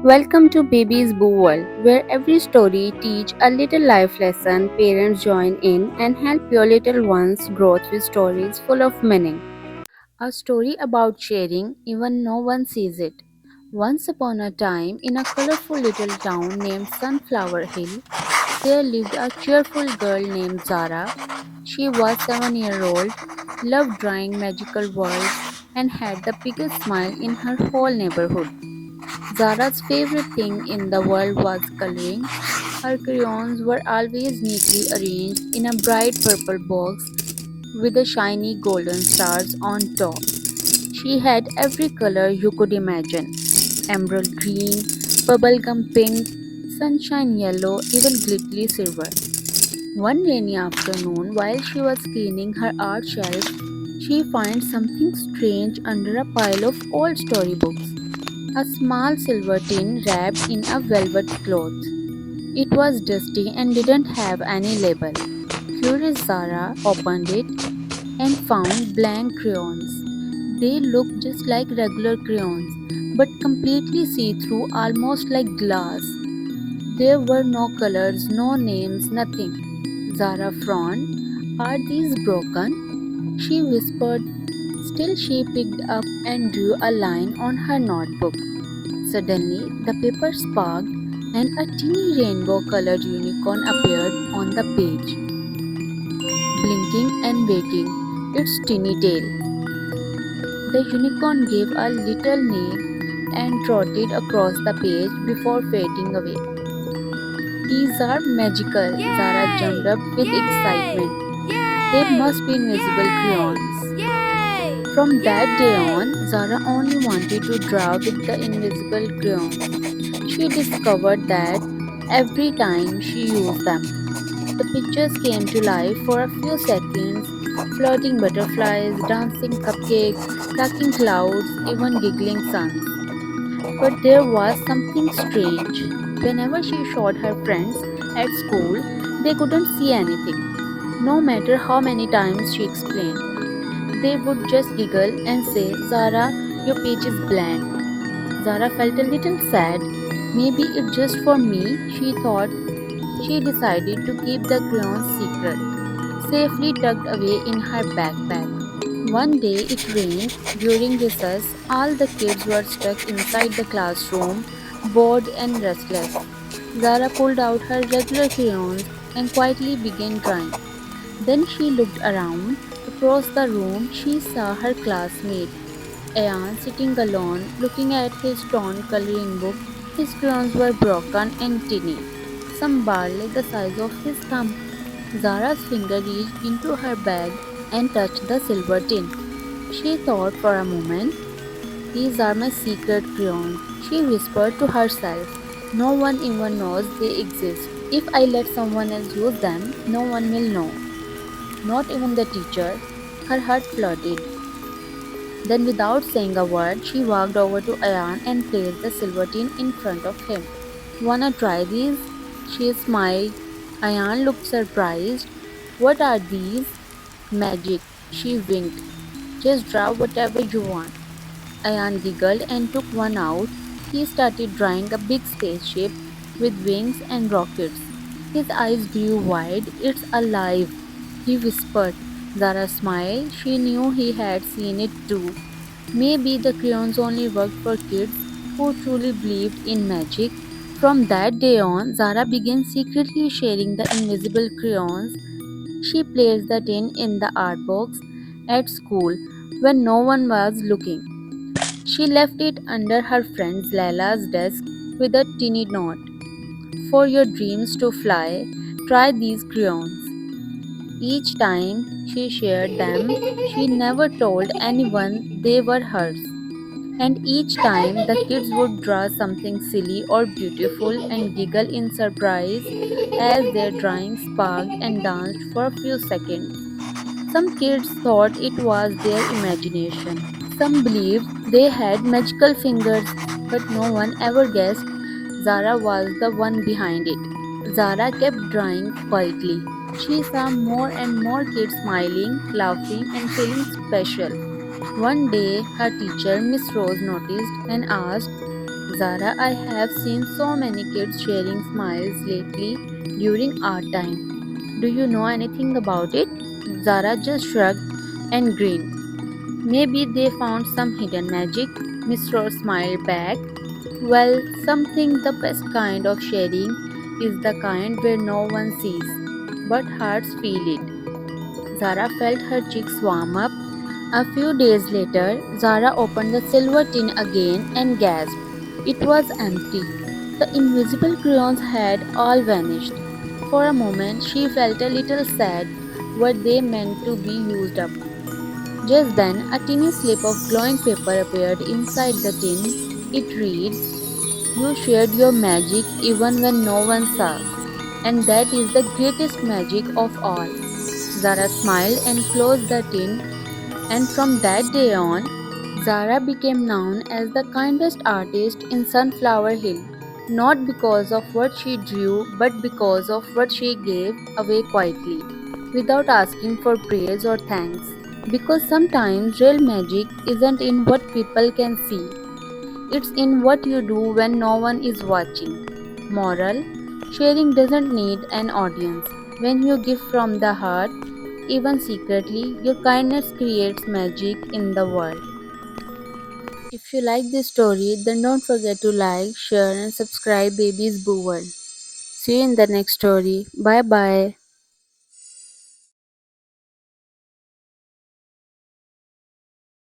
Welcome to Baby's Boo World, where every story teach a little life lesson. Parents join in and help your little ones grow with stories full of meaning. A story about sharing, even no one sees it. Once upon a time, in a colorful little town named Sunflower Hill, there lived a cheerful girl named Zara. She was 7 years old, loved drawing magical worlds, and had the biggest smile in her whole neighborhood. Zara's favorite thing in the world was coloring. Her crayons were always neatly arranged in a bright purple box with the shiny golden stars on top. She had every color you could imagine: emerald green, bubblegum pink, sunshine yellow, even glittery silver. One rainy afternoon, while she was cleaning her art shelf, she finds something strange under a pile of old storybooks. A small silver tin wrapped in a velvet cloth. It was dusty and didn't have any label. Curious Zara opened it and found blank crayons. They looked just like regular crayons, but completely see through, almost like glass. There were no colors, no names, nothing. Zara frowned. Are these broken? She whispered. Still, she picked up and drew a line on her notebook. Suddenly, the paper sparked and a teeny rainbow colored unicorn appeared on the page, blinking and wagging its teeny tail. The unicorn gave a little neigh and trotted across the page before fading away. These are magical, Zara jumped Yay! up with Yay! excitement. They must be Yay! invisible Yay! crayons. Yay! From that day Yay! on, Zara only wanted to draw with the invisible crayons. She discovered that every time she used them, the pictures came to life for a few seconds: floating butterflies, dancing cupcakes, talking clouds, even giggling suns. But there was something strange. Whenever she showed her friends at school, they couldn't see anything. No matter how many times she explained, they would just giggle and say, Zara, your page is blank. Zara felt a little sad. Maybe it's just for me, she thought. She decided to keep the crayons secret, safely tucked away in her backpack. One day it rained during recess. All the kids were stuck inside the classroom, bored and restless. Zara pulled out her regular crayons and quietly began drawing. Then she looked around. Across the room, she saw her classmate, Ayan, sitting alone, looking at his torn coloring book. His crayons were broken and tiny, some barely the size of his thumb. Zara's finger reached into her bag and touched the silver tin. She thought for a moment. These are my secret crayons, she whispered to herself. No one even knows they exist. If I let someone else use them, no one will know, not even the teacher. Her heart flooded. Then, without saying a word, she walked over to Ayan and placed the silver tin in front of him. Wanna try these? She smiled. Ayan looked surprised. What are these? Magic. She winked. Just draw whatever you want. Ayan giggled and took one out. He started drawing a big spaceship with wings and rockets. His eyes grew wide. It's alive, he whispered. Zara smiled. She knew he had seen it too. Maybe the crayons only worked for kids who truly believed in magic. From that day on, Zara began secretly sharing the invisible crayons. She placed the tin in the art box at school when no one was looking. She left it under her friend Laila's desk with a tiny note. For your dreams to fly, try these crayons. Each time she shared them, she never told anyone they were hers. And each time the kids would draw something silly or beautiful and giggle in surprise as their drawing sparked and danced for a few seconds. Some kids thought it was their imagination. Some believed they had magical fingers, but no one ever guessed Zara was the one behind it. Zara kept drawing quietly. She saw more and more kids smiling, laughing, and feeling special. One day, her teacher, Miss Rose, noticed and asked, Zara, I have seen so many kids sharing smiles lately during art time. Do you know anything about it? Zara just shrugged and grinned. Maybe they found some hidden magic. Miss Rose smiled back. Well, something the best kind of sharing is the kind where no one sees, but hearts feel it. Zara felt her cheeks warm up. A few days later, Zara opened the silver tin again and gasped. It was empty. The invisible crayons had all vanished. For a moment, she felt a little sad. Were they meant to be used up? Just then, a tiny slip of glowing paper appeared inside the tin. It reads, "You shared your magic even when no one saw. And that is the greatest magic of all." Zara smiled and closed the tin, and from that day on, Zara became known as the kindest artist in Sunflower Hill. Not because of what she drew, but because of what she gave away quietly, without asking for praise or thanks. Because sometimes real magic isn't in what people can see, it's in what you do when no one is watching. Moral: sharing doesn't need an audience. When you give from the heart, even secretly, your kindness creates magic in the world. If you like this story, then don't forget to like, share, and subscribe Baby's Boo World. See you in the next story. Bye bye.